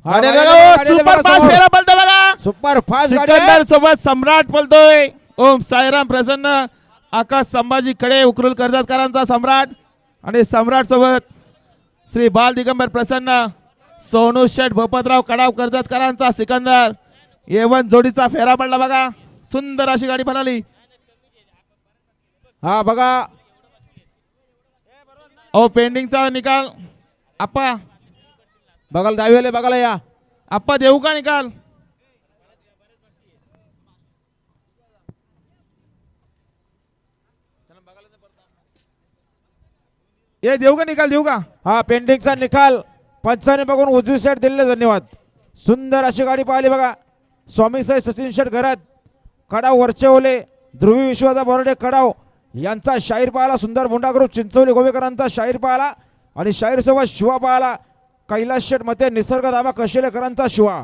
Super fast फेरा पलतो बघा. Super fast Sikandar सोबत सम्राट पलतोय. ओम साईराम प्रसन्न आकाश संभाजी खडे उकरुल कर्जतकरांचा सम्राट आणि सम्राट सोबत श्री बाल दिगंबर प्रसन्न सोनू शेठ भोपतराव कडाव कर्जतकरांचा सिकंदर. एवन जोडीचा फेरा पडला बघा. सुंदर अशी गाडी पळाली. हा बघा ओ पेंडिंगचा निकाल आप्पा बघाल डावीवाले बघायला या. आप्पा देऊ का निकाल. ये देऊ का निकाल देऊ का. हा पेंडिंगचा निकाल पंचाने बघून उजवी साईड दिले. धन्यवाद. सुंदर अशी गाडी पाहिली बघा. स्वामी साई सचिन शेठ घरात कडाव वरचे ओले ध्रुवी विश्वाचा बोर्डे कडाव यांचा शाहीर पाहिला. सुंदर भोंडा ग्रुप चिंचवली गोवेकरांचा शाहीर पाहिला आणि शाहीर सोबत शिवा पाहिला. कैलास शेठ मते निसर्ग दामा कशेलेकरांचा शिवा.